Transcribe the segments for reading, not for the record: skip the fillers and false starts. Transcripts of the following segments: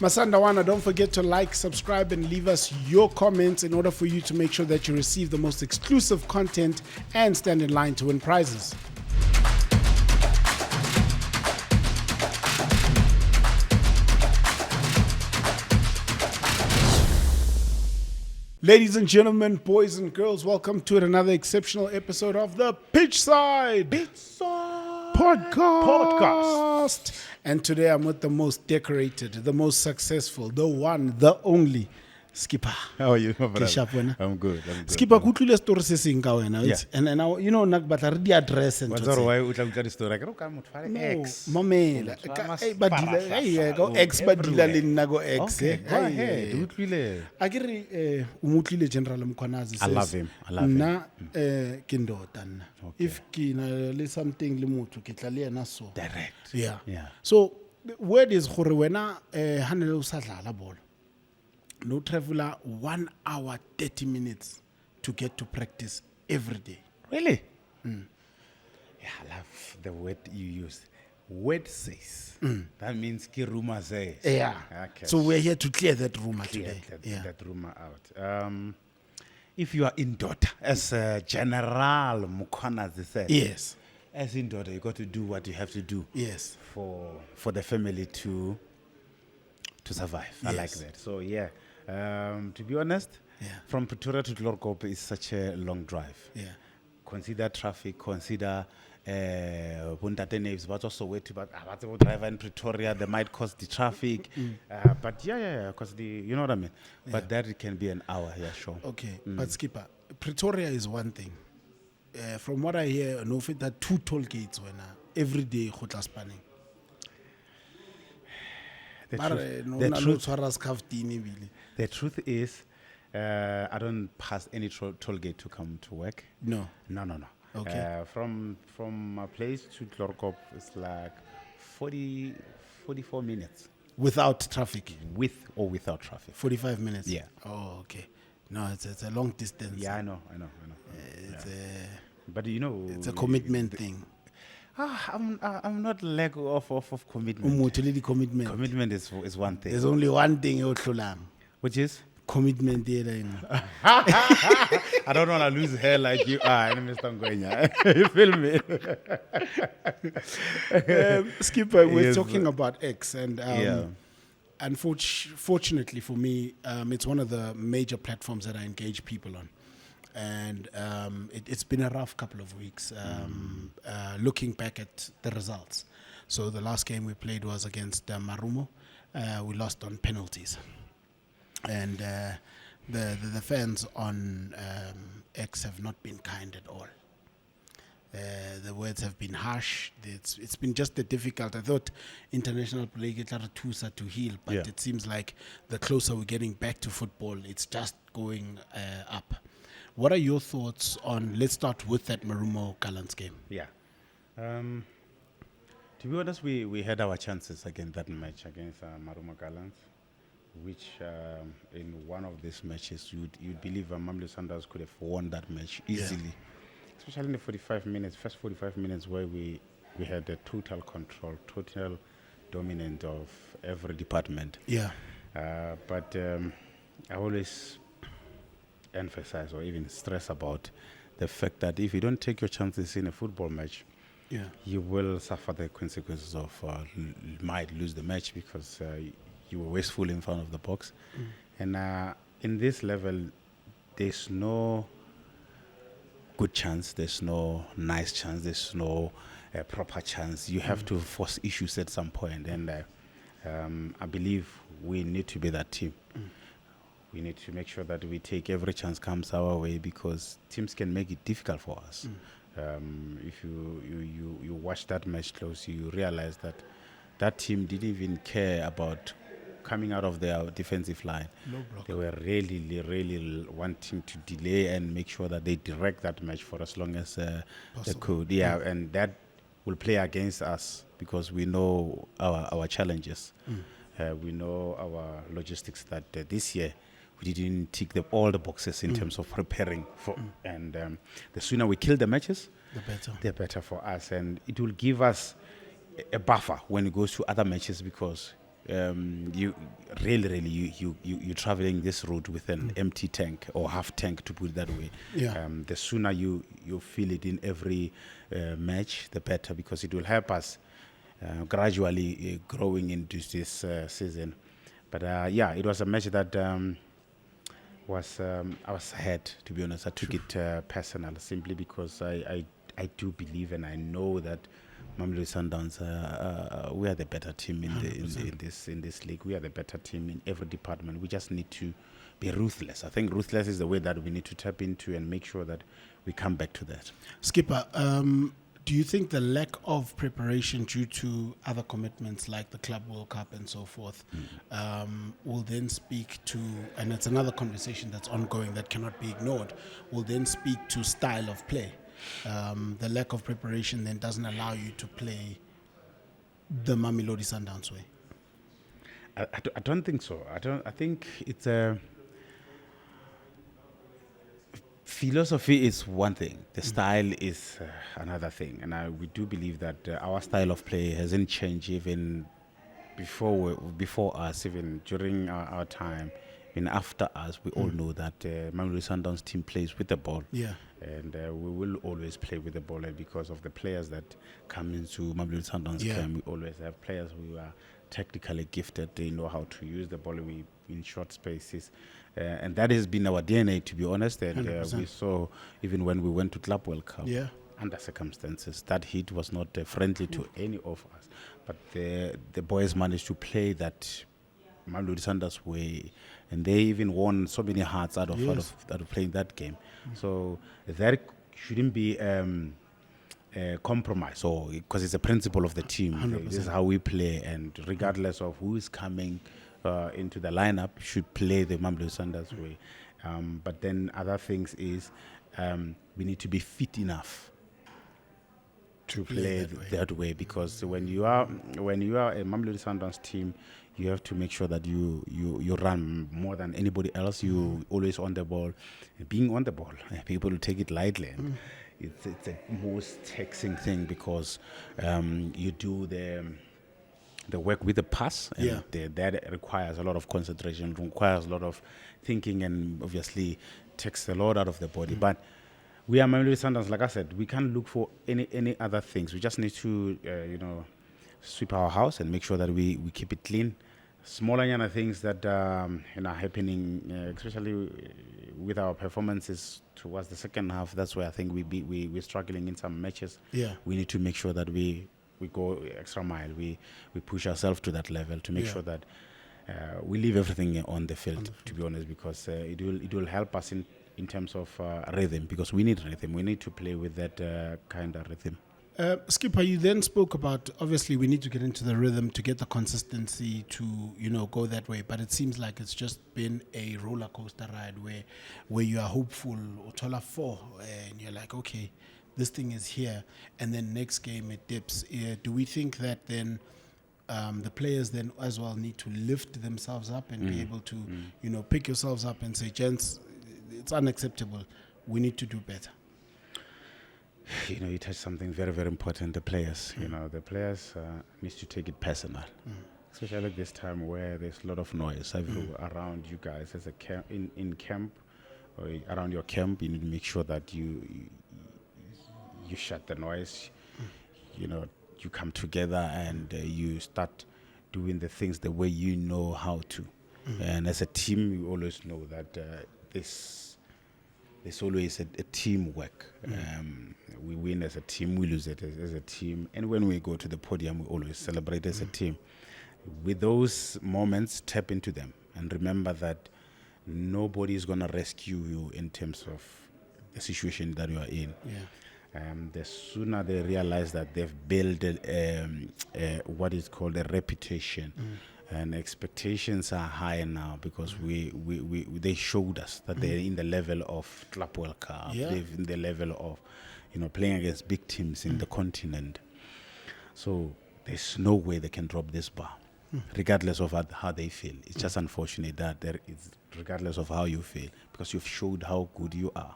Masandawana, don't forget to like, subscribe, and leave us your comments in order for you to make sure that you receive the most exclusive content and stand in line to win prizes. Ladies and gentlemen, boys and girls, welcome to another exceptional episode of the Pitchside Podcast. And today I'm with the most decorated, the most successful, the one, the only Skipper. How are you, my brother? I'm good. Skipper, kutlule story se sing ka wena. And now you know nak batla re di address and what's all why utla the story? Ka mo tshware X. Mamela. Hey badila, hey go X badila le nna go X. Okay, go ahead. Utlwile. Akere umutlile General Mkhwanazi says. I love him. Na ke ndota nna. If ke na le something le motho ke tla le yena so. Direct. Yeah. So the word is gore wena hanele o sa dlala bolo. No traveler 1 hour 30 minutes to get to practice every day. Really? Yeah, I love the word you used. Word says. That means ki rumor says. Yeah. Okay. So we're here to clear that rumor today. That rumor out. If you are in daughter, as General Mkhwanazi said. Yes. As in daughter, you got to do what you have to do. Yes. For the family to survive. Yes. I like that. So yeah. To be honest, from Pretoria to 𝐿oRoGoP is such a long drive. Yeah. Consider traffic, consider Naves, but also wait about driver in Pretoria, they might cause the traffic. But because you know what I mean. But that can be an hour, sure. Okay, but Skipper, Pretoria is one thing. From what I hear, no fit that 2 toll gates when every day khotla spanning. The truth is, I don't pass any toll gate to come to work. No. Okay. From my place to 𝐿oRoGoP, it's like 44 minutes. Without traffic? With or without traffic. 45 minutes? Yeah. Oh, okay. No, it's a long distance. Yeah, I know. But you know, it's a commitment thing. I'm not lack of commitment. Commitment. Commitment is one thing. There's only one thing you learn, which is commitment. I don't want to lose hair like you are, Mr. Ngwenya. You feel me? Skipper, we're talking about X, and unfortunately for me, it's one of the major platforms that I engage people on. And it's been a rough couple of weeks looking back at the results. So the last game we played was against Marumo. We lost on penalties. And the fans on X have not been kind at all. The words have been harsh. It's been just a difficult. I thought international play get to heal, but it seems like the closer we're getting back to football, it's just going up. What are your thoughts on, let's start with that Marumo Gallants game? Yeah. To be honest, we had our chances against that match against Marumo Gallants, which in one of these matches, you'd believe Mamelodi Sundowns could have won that match easily. Especially in the first 45 minutes where we had a total control, total dominance of every department. Yeah. But I always emphasize or even stress about the fact that if you don't take your chances in a football match, you will suffer the consequences of you might lose the match because you were wasteful in front of the box. And in this level, there's no good chance, there's no nice chance, there's no proper chance. You have to force issues at some point, and I believe we need to be that team. We need to make sure that we take every chance comes our way, because teams can make it difficult for us. If you watch that match closely, you realize that that team didn't even care about coming out of their defensive line. No block. They were really wanting to delay and make sure that they direct that match for as long as they could. And that will play against us because we know our challenges. We know our logistics that this year we didn't tick all the boxes in terms of preparing for. And the sooner we kill the matches, the better for us. And it will give us a buffer when it goes to other matches, because really, you're traveling this route with an empty tank or half tank, to put it that way. Yeah. The sooner you feel it in every match, the better, because it will help us gradually growing into this season. But it was a match that I was sad, to be honest. I took it personal, simply because I do believe and I know that Mamelodi Sundowns, we are the better team in this league. We are the better team in every department. We just need to be ruthless. I think ruthless is the way that we need to tap into and make sure that we come back to that. Skipper, do you think the lack of preparation due to other commitments like the Club World Cup and so forth will then speak to, and it's another conversation that's ongoing that cannot be ignored, will then speak to style of play? The lack of preparation then doesn't allow you to play the Mamelodi Sundowns way. I don't think so. I think it's a philosophy is one thing. The style is another thing, and we do believe that our style of play hasn't changed even before us, even during our time. And after us, we all know that Mamelodi Sundowns team plays with the ball. Yeah. And we will always play with the ball, and because of the players that come into Mamelodi Sundowns camp, we always have players who are technically gifted. They know how to use the ball in short spaces, and that has been our DNA, to be honest. And we saw, even when we went to Club World Cup, under circumstances, that heat was not friendly to any of us. But the boys managed to play that Mamelodi Sundowns way, and they even won so many hearts out of playing that game. So that shouldn't be a compromise, or because it's a principle of the team. 100%. This is how we play, and regardless of who is coming into the lineup, should play the Mamelodi Sundowns way. But then other things is we need to be fit enough to play that way, because when you are a Mamelodi Sundowns team, you have to make sure that you run more than anybody else. You always on the ball. Being on the ball, people will take it lightly. It's the most taxing thing, because you do the work with the pass, and that requires a lot of concentration, requires a lot of thinking, and obviously takes a lot out of the body. But we are Mamelodi Sundowns, like I said, we can't look for any other things. We just need to sweep our house and make sure that we keep it clean. Smaller things that are happening, especially with our performances towards the second half. That's where I think we're struggling in some matches. Yeah. We need to make sure that we go extra mile. We push ourselves to that level to make sure that we leave everything on the field, to be honest, because it will help us in terms of rhythm, because we need rhythm. We need to play with that kind of rhythm. Skipper, you then spoke about, obviously we need to get into the rhythm to get the consistency to, go that way. But it seems like it's just been a roller coaster ride where you are hopeful, Otola 4, and you're like, okay, this thing is here. And then next game it dips. Do we think that then the players then as well need to lift themselves up and be able to, pick yourselves up and say, gents, it's unacceptable. We need to do better. You touched something very, very important. The players, the players need to take it personal, especially at this time where there's a lot of noise around you guys. As in camp, or around your camp, you need to make sure that you shut the noise. You come together and you start doing the things the way you know how to. And as a team, you always know that there's always a teamwork. We win as a team, we lose it as a team. And when we go to the podium, we always celebrate as a team. With those moments, tap into them and remember that nobody is going to rescue you in terms of the situation that you are in. The sooner they realize that they've built what is called a reputation, and expectations are higher now, because they showed us that they're in the level of Club World Cup, they're in the level of playing against big teams in the continent. So there's no way they can drop this bar, regardless of how they feel. It's just unfortunate that regardless of how you feel, because you've showed how good you are.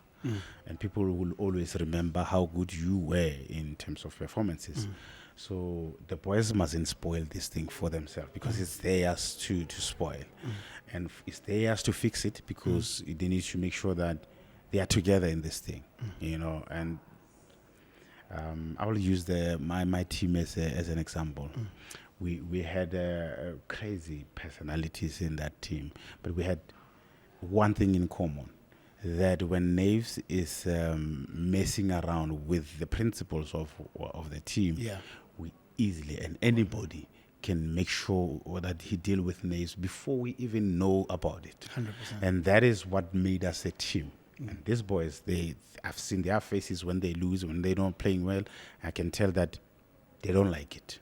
and people will always remember how good you were in terms of performances. So the boys mustn't spoil this thing for themselves, because it's theirs to spoil, and it's theirs to fix it, because they need to make sure that they are together in this thing, And I will use my team as an example. We had crazy personalities in that team, but we had one thing in common, that when Naves is messing around with the principles of the team, we easily, and anybody can make sure that he deal with Naves before we even know about it. 100%. And that is what made us a team. And these boys, I've seen their faces when they lose, when they don't playing well. I can tell that they don't like it.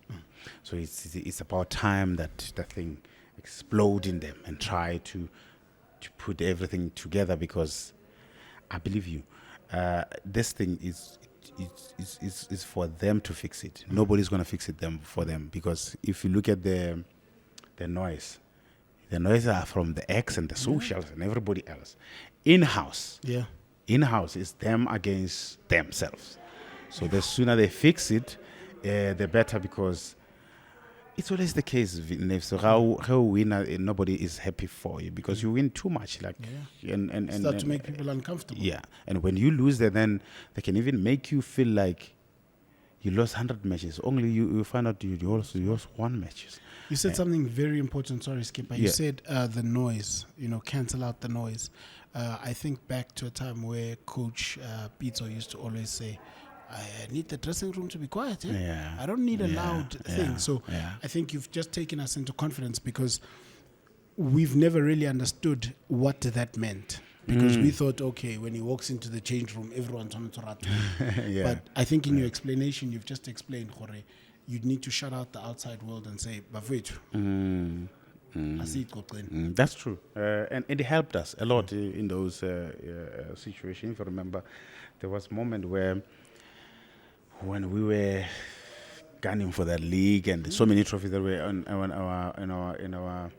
So it's about time that the thing explode in them and try to put everything together, because I believe you, this thing is for them to fix it. Nobody's going to fix it for them, because if you look at the noise are from the X and the socials and everybody else. In-house is them against themselves. So the sooner they fix it, the better, because it's always the case, Naves. So how win, nobody is happy for you, because you win too much, and start to make people uncomfortable. Yeah, and when you lose, then they can even make you feel like you lost 100 matches. Only you find out you lost one match. You said something very important. Sorry, Skipper. You said the noise. Cancel out the noise. I think back to a time where Coach Pitso used to always say, I need the dressing room to be quiet. I don't need a loud thing. So I think you've just taken us into confidence, because we've never really understood what that meant. Because we thought, okay, when he walks into the change room, everyone's on to rat. But I think in your explanation, you've just explained, Jorge, you'd need to shut out the outside world and say, Bafethu. That's true. And it helped us a lot in those situations. If you remember, there was a moment when we were gunning for that league, and so many trophies that were in our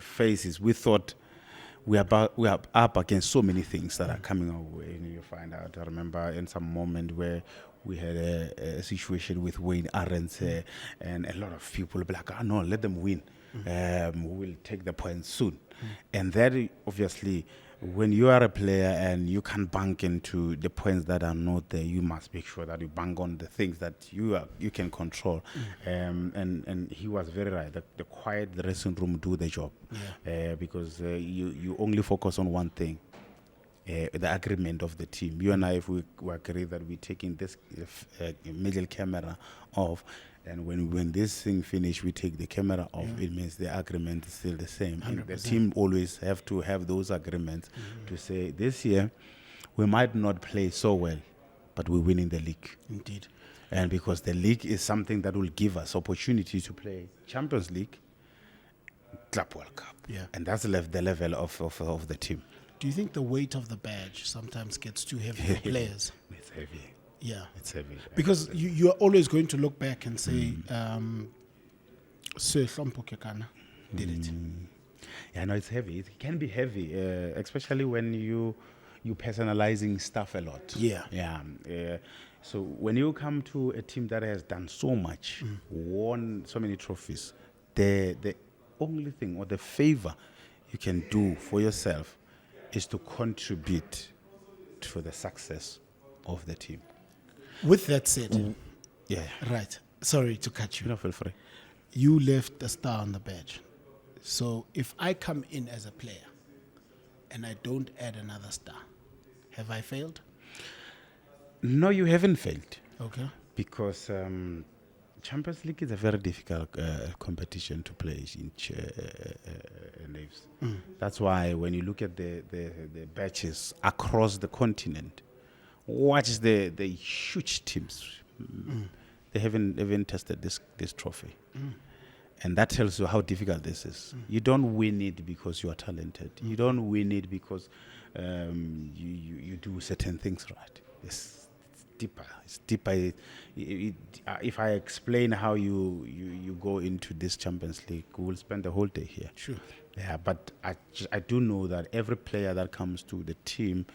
faces, we thought we are up against so many things that are coming our way. And you find out, I remember in some moment where we had a situation with Wayne Arends, and a lot of people will be like, no, let them win. We will take the points soon. And that, obviously, when you are a player and you can bank into the points that are not there, you must make sure that you bank on the things that you can control. And he was very right. The quiet dressing room do the job, because you only focus on one thing. The agreement of the team. You and I, if we agree that we're taking this middle camera off, and when this thing finish, we take the camera off, it means the agreement is still the same. 100%. And the team always have to have those agreements to say, this year, we might not play so well, but we're winning the league. Indeed. And because the league is something that will give us opportunity to play Champions League, Club World Cup. And that's the level of the team. Do you think the weight of the badge sometimes gets too heavy for players? It's heavy. Yeah. It's heavy. Because you're always going to look back and say, 𝐁𝐀𝐃𝐄𝐕𝐘 Hlompho Kekana did it. Yeah, no, it's heavy. It can be heavy, especially when you personalizing stuff a lot. So when you come to a team that has done so much, won so many trophies, the only thing or the favor you can do for yourself is to contribute to the success of the team. With that said, right. Sorry to cut you. No, feel free. You left a star on the badge. So if I come in as a player and I don't add another star, have I failed? No, you haven't failed. Okay. Because Champions League is a very difficult competition to play in Naves. That's why when you look at the batches across the continent, watch the huge teams. They haven't tested this trophy. And that tells you how difficult this is. You don't win it because you are talented. You don't win it because you do certain things right. It's deeper. It's deeper. If I explain how you go into this Champions League, we will spend the whole day here. Sure. Yeah, but I do know that every player that comes to the team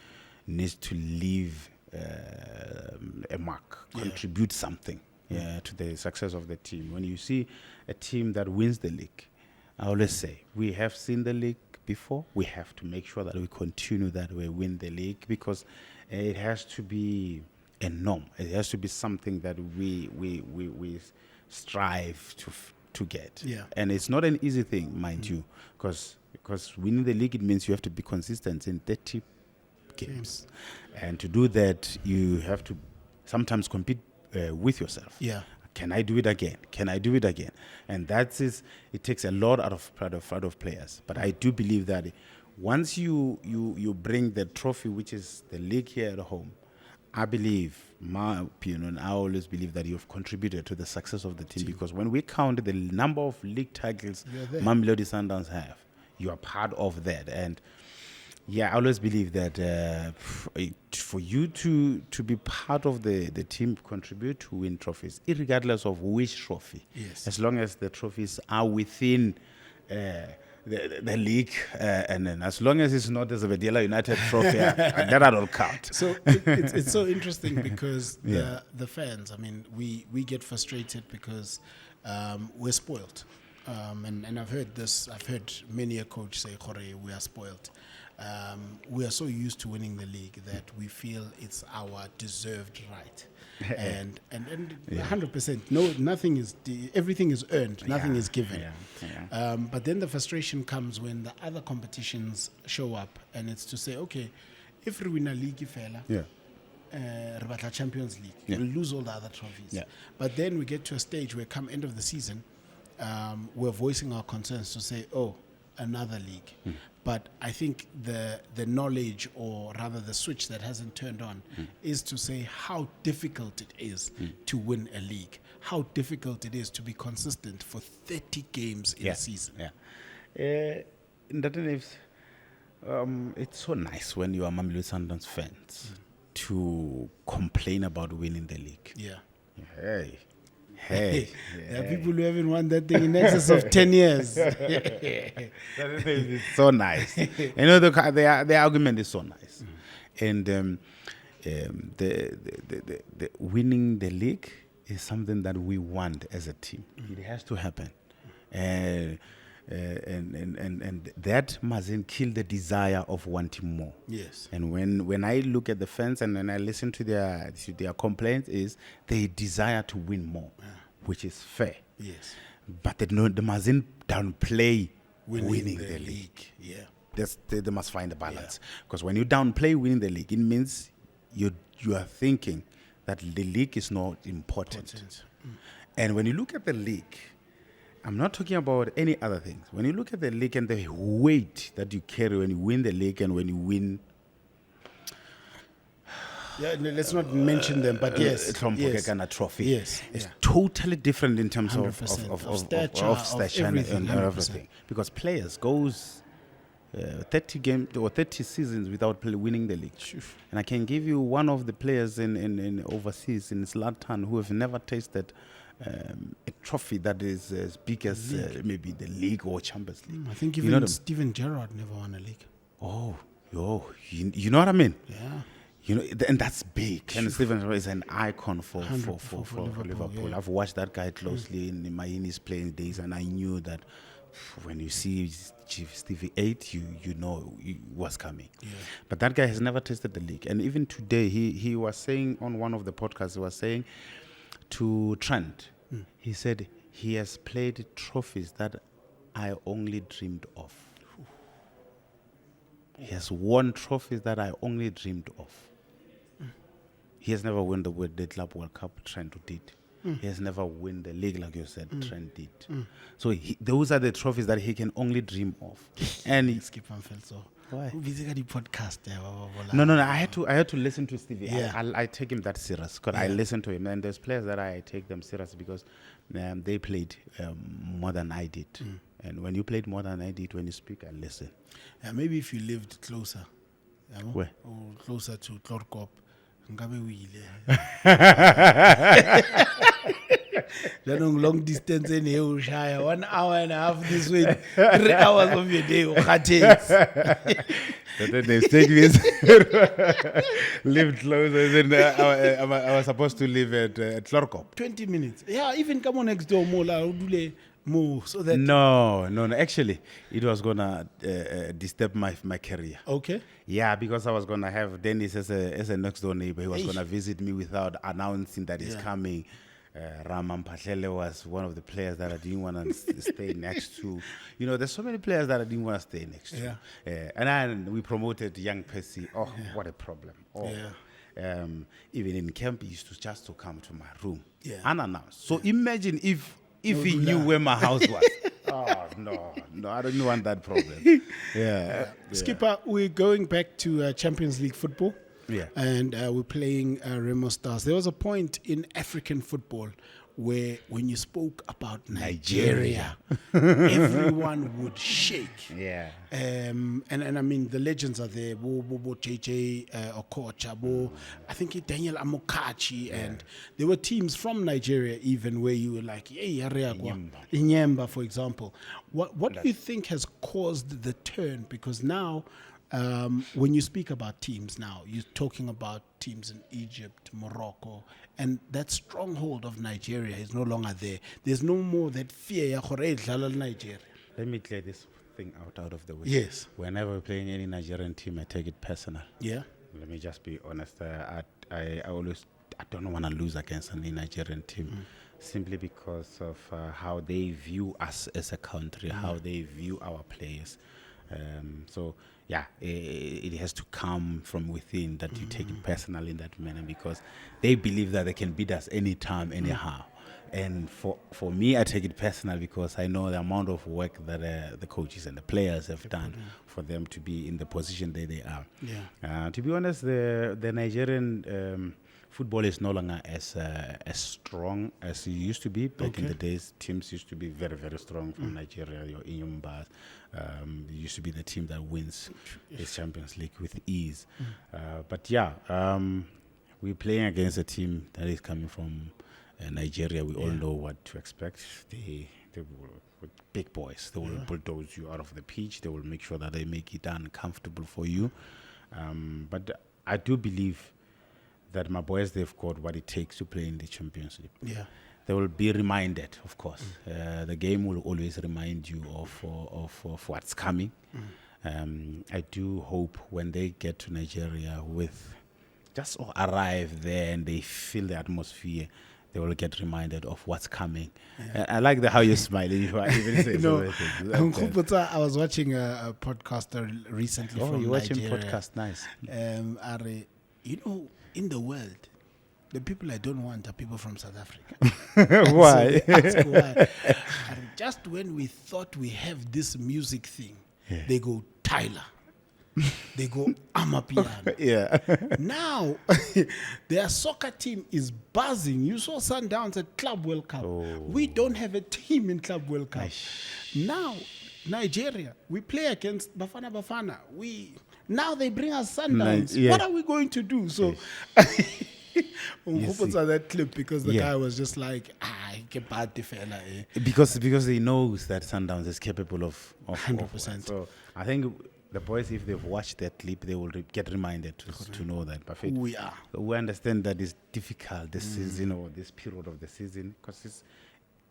needs to leave a mark, contribute something to the success of the team. When you see a team that wins the league, I always say, we have seen the league before. We have to make sure that we continue that we win the league, because it has to be a norm. It has to be something that we strive to get. And it's not an easy thing, mind you, because winning the league, it means you have to be consistent in 30 games. And to do that, you have to sometimes compete with yourself. Can I do it again? Can I do it again? And it takes a lot out of players. But I do believe that once you bring the trophy, which is the league here at home, I believe, my opinion, I always believe that you've contributed to the success of the team. Because when we count the number of league titles Mamelodi Sundowns have, you are part of that. And I always believe that for you to be part of the team, contribute to win trophies, regardless of which trophy, as long as the trophies are within the league, and then as long as it's not the Zebediela United trophy, that I don't count. So it's so interesting because the fans, I mean, we get frustrated because we're spoiled. And I've heard this, I've heard many a coach say, "Kore, we are spoiled." We are so used to winning the league that we feel it's our deserved right. and 100%, no, nothing is, everything is earned, nothing is given. But then the frustration comes when the other competitions show up, and it's to say, okay, if we win a league, Champions League, we'll lose all the other trophies. But then we get to a stage where, come end of the season, we're voicing our concerns to say, oh, another league. But I think the knowledge, or rather the switch that hasn't turned on, is to say how difficult it is to win a league, how difficult it is to be consistent for 30 games in a season. It's so nice when you are Mamelodi Sundowns fans to complain about winning the league. Hey. There are people who haven't won that thing in excess of 10 years. It's so nice. You know, the argument is so nice. And the winning the league is something that we want as a team. It has to happen. And that mustn't kill the desire of wanting more. And when I look at the fans and when I listen to their complaints, is they desire to win more, which is fair. But they mustn't downplay winning the league. They must find a balance. Because when you downplay winning the league, it means you are thinking that the league is not important. And when you look at the league, I'm not talking about any other things. When you look at the league and the weight that you carry when you win the league and when you win... let's not mention them, but 𝐁𝐀𝐃𝐃𝐕𝐘 Kekana trophy. It's totally different in terms of stature and everything. Because players goes 30 games or 30 seasons without winning the league. And I can give you one of the players in overseas, in Zlatan, who have never tasted a trophy that is as big as maybe the league or Champions League. I think even Steven Gerrard never won a league. You know what I mean? Yeah. And that's big. And Steven Gerrard is an icon for Liverpool. I've watched that guy closely in his playing days, and I knew that when you see Stevie 8, you know what's coming. But that guy has never tasted the league. And even today, he was saying on one of the podcasts, he was saying to Trent, he said he has played trophies that I only dreamed of. He has won trophies that I only dreamed of. He has never won the Club World Cup, Trent did. He has never won the league, like you said, Trent did. So those are the trophies that he can only dream of. And why? Podcast. No. I had to listen to Stevie. I take him that serious because I listen to him, and there's players that I take them serious because they played more than I did. And when you played more than I did, when you speak, I listen. Maybe if you lived closer. Where? Or closer to 𝐁𝐀𝐃𝐃𝐕𝐘. Long distance in here, 1 hour and a half this way, 3 hours of your day. But then they stayed with lived closer. Then I was supposed to live at Hlorkop. 20 minutes. Yeah, even come on next door more. So that No. Actually, it was gonna disturb my career. Okay. Yeah, because I was gonna have Dennis as a next door neighbor. He was gonna visit me without announcing that he's coming. Raman Patlele was one of the players that I didn't want to stay next to. You know, there's so many players that I didn't want to stay next to. And then we promoted young Percy. Oh, what a problem. Oh. Even in camp, he used to just to come to my room unannounced. So imagine if he knew where my house was. Oh, no, I don't want that problem. Skipper, we're going back to Champions League football. Yeah. And we're playing Remo Stars. There was a point in African football where when you spoke about Nigeria, everyone would shake. Yeah. And I mean, the legends are there. 𝐁𝐀𝐃𝐄, Okocha, I think Daniel Amokachi. And there were teams from Nigeria even where you were like, Inyemba, for example. What do you think has caused the turn? Because now, when you speak about teams now, you're talking about teams in Egypt, Morocco, and that stronghold of Nigeria is no longer there. There's no more that fear. Nigeria. Let me clear this thing out of the way. Yes. Whenever we're playing any Nigerian team, I take it personal. Yeah. Let me just be honest. I don't want to lose against any Nigerian team. Simply because of how they view us as a country, how they view our players. It has to come from within that you take it personal in that manner, because they believe that they can beat us anytime, anyhow. And for me, I take it personal because I know the amount of work that the coaches and the players have done for them to be in the position that they are. Yeah. To be honest, the Nigerian football is no longer as strong as it used to be. Back in the days, teams used to be very, very strong from Nigeria. Your Inyumbas used to be the team that wins the Champions League with ease. We're playing against a team that is coming from Nigeria. We all know what to expect. They will, big boys. They will bulldoze you out of the pitch. They will make sure that they make it uncomfortable for you. But I do believe that my boys, they've got what it takes to play in the Champions League. Yeah. They will be reminded, of course. The game will always remind you of what's coming. I do hope when they get to Nigeria just arrive there and they feel the atmosphere, they will get reminded of what's coming. I like how you're smiling. I was watching a podcast recently from Nigeria. Oh, you're watching podcast, nice. In the world, the people I don't want are people from South Africa. Why? So ask why. And just when we thought we have this music thing, they go Tyler. They go Amapiano. Now, their soccer team is buzzing. You saw Sundowns at Club World Cup. We don't have a team in Club World Cup. Now, Nigeria, we play against Bafana. Now they bring us Sundowns. What are we going to do? So, that clip because the guy was just like, because he knows that Sundowns is capable of 100%. So I think the boys, if they've watched that clip, they will get reminded to know that. But we understand that it's difficult this season or this period of the season, because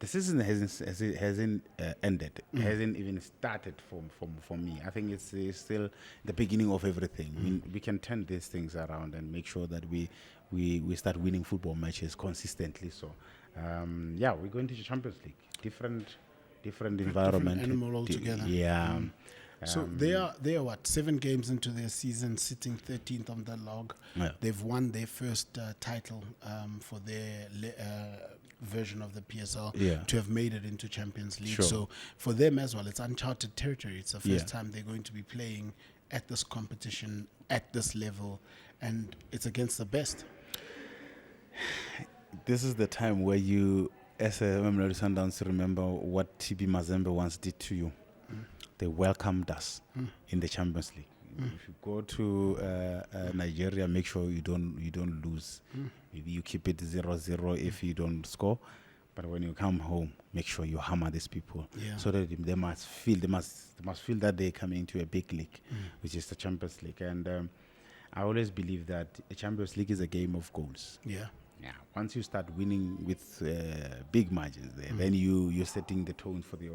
the season hasn't ended. It hasn't even started for me. I think it's still the beginning of everything. We can turn these things around and make sure that we start winning football matches consistently. So, we're going to the Champions League. Different environment. Different animal altogether. Yeah. So they are 7 games into their season, sitting 13th on the log. Yeah. They've won their first title for their version of the PSL to have made it into Champions League. Sure. So for them as well, it's uncharted territory. It's the first time they're going to be playing at this competition, at this level, and it's against the best. This is the time where you, as a Mamelodi Sundowns, remember what TB Mazembe once did to you. They welcomed us in the Champions League. If you go to Nigeria, make sure you don't lose. Maybe you keep it 0-0 if you don't score. But when you come home, make sure you hammer these people, so that they must feel that they're coming into a big league, which is the Champions League. And I always believe that a Champions League is a game of goals. Yeah. Once you start winning with big margins, then you're setting the tone for the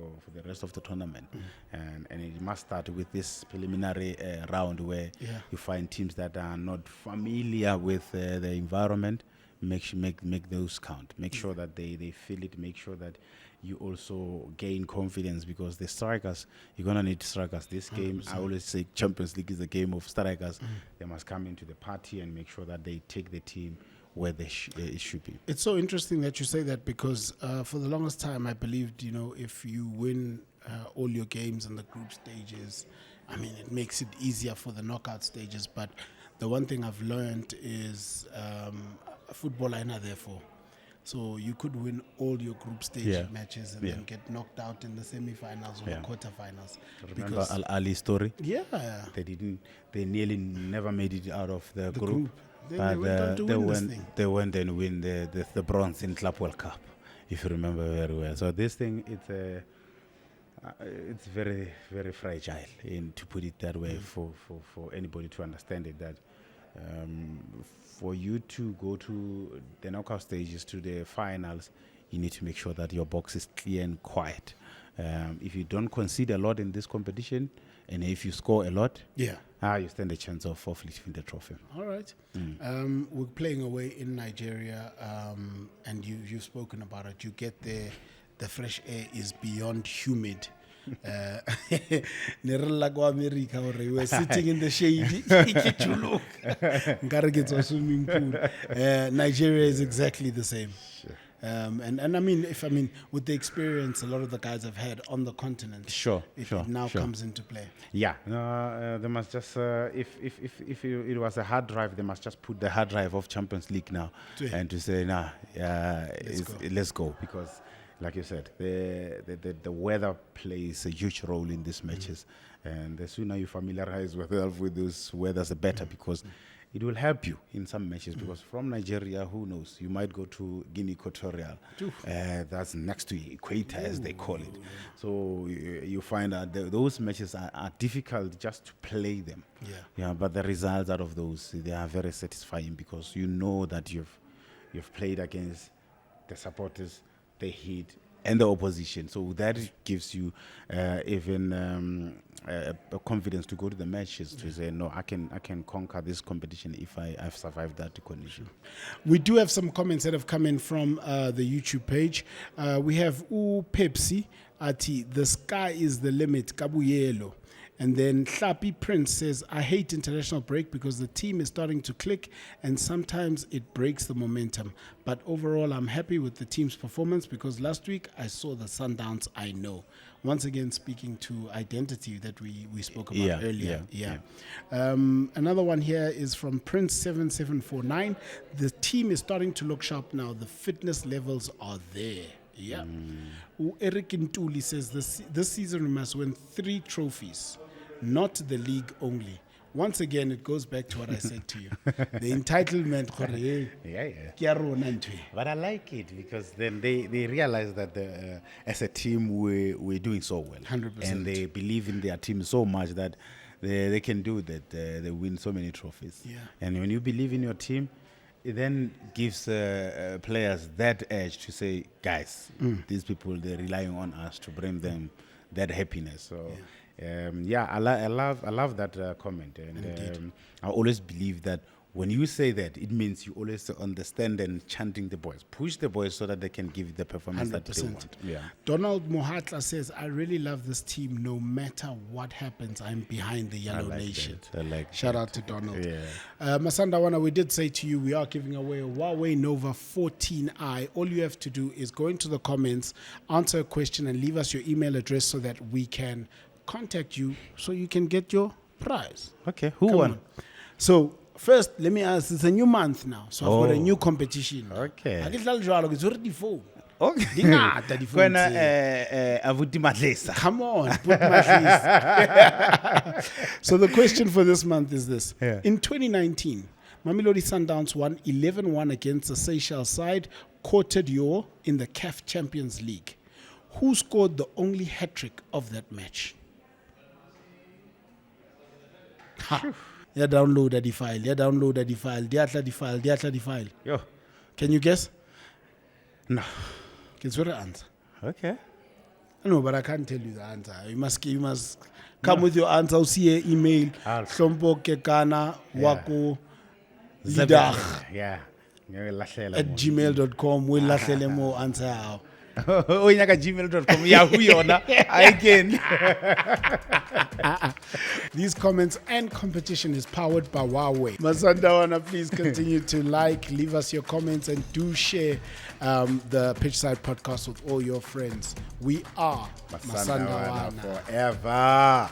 rest of the tournament, and it must start with this preliminary round where you find teams that are not familiar with the environment. Make those count. Make sure that they feel it. Make sure that you also gain confidence, because the strikers, you're gonna need strikers this game. 100%. I always say Champions League is a game of strikers. They must come into the party and make sure that they take the team where it should be. It's so interesting that you say that, because for the longest time I believed, if you win all your games in the group stages, I mean, it makes it easier for the knockout stages. But the one thing I've learned is football I know therefore. So you could win all your group stage matches and then get knocked out in the semi-finals or the quarterfinals. Remember Al Ali story? Yeah. They nearly never made it out of the group. But they went and win the bronze in Club World Cup, if you remember very well. So this thing, it's very, very fragile, to put it that way, for anybody to understand it, that for you to go to the knockout stages, to the finals, you need to make sure that your box is clear and quiet. If you don't concede a lot in this competition, and if you score a lot, you stand a chance of lifting the trophy. All right. We're playing away in Nigeria, and you've spoken about it. You get there, the fresh air is beyond humid. We're sitting in the shade. Swimming pool. Nigeria is exactly the same. Sure. And I mean, with the experience a lot of the guys have had on the continent, it now comes into play. Yeah, they must just if it was a hard drive, they must just put the hard drive of Champions League now and to say, let's go, because, like you said, the weather plays a huge role in these matches, and the sooner you familiarize yourself with those weathers, the better, because it will help you in some matches, because from Nigeria, who knows, you might go to Guinea Equatorial, that's next to equator, as they call it. So you find out those matches are difficult just to play them. But the results out of those, they are very satisfying, because you know that you've played against the supporters, the heat, and the opposition. So that gives you even a confidence to go to the matches, to say, no, I can conquer this competition if I've survived that condition. We do have some comments that have come in from the YouTube page. We have Pepsi Ati, the sky is the limit, Kabuyelo. And then Hlapi Prince says, I hate international break because the team is starting to click and sometimes it breaks the momentum. But overall, I'm happy with the team's performance because last week I saw the Sundowns I know. Once again, speaking to identity that we spoke about earlier. Another one here is from Prince7749. The team is starting to look sharp now. The fitness levels are there. Eric Ntuli says this season we must win 3 trophies, not the league only. Once again, it goes back to what I said to you. The entitlement. But I like it because then they realize that as a team we're doing so well. 100%. And they believe in their team so much that they can do that. They win so many trophies. And when you believe in your team, it then gives players that edge to say, guys, these people, they're relying on us to bring them that happiness. So, I love that comment. And I always believe that when you say that, it means you always understand and chanting the boys. Push the boys so that they can give the performance 100%. That they want. Donald Mohatla says, I really love this team. No matter what happens, I'm behind the Yellow Nation. Shout out to Donald. Masandawana, we did say to you, we are giving away a Huawei Nova 14i. All you have to do is go into the comments, answer a question, and leave us your email address so that we can contact you so you can get your prize. Okay, who won? So, first, let me ask, it's a new month now, so I've got a new competition. Okay. It's already phone. Okay. Come on, put my face. So the question for this month is this. In 2019, Mamelodi Sundowns won 11-1 against the Seychelles side. courted you in the CAF Champions League. Who scored the only hat-trick of that match? Ha. Yeah, download the file. Yeah, download the file. The file. Yo. Can you guess? No. Can you answer? Okay. No, but I can't tell you the answer. You must come with your answer. I'll see your email. 𝐊mpho Kekana wako leader yeah. at gmail.com. We'll lahlele mo answer out. gmail.com. Yahoo yona. Again. These comments and competition is powered by Huawei. Masandawana, please continue to leave us your comments, and do share the Pitchside Podcast with all your friends. We are Masandawana forever.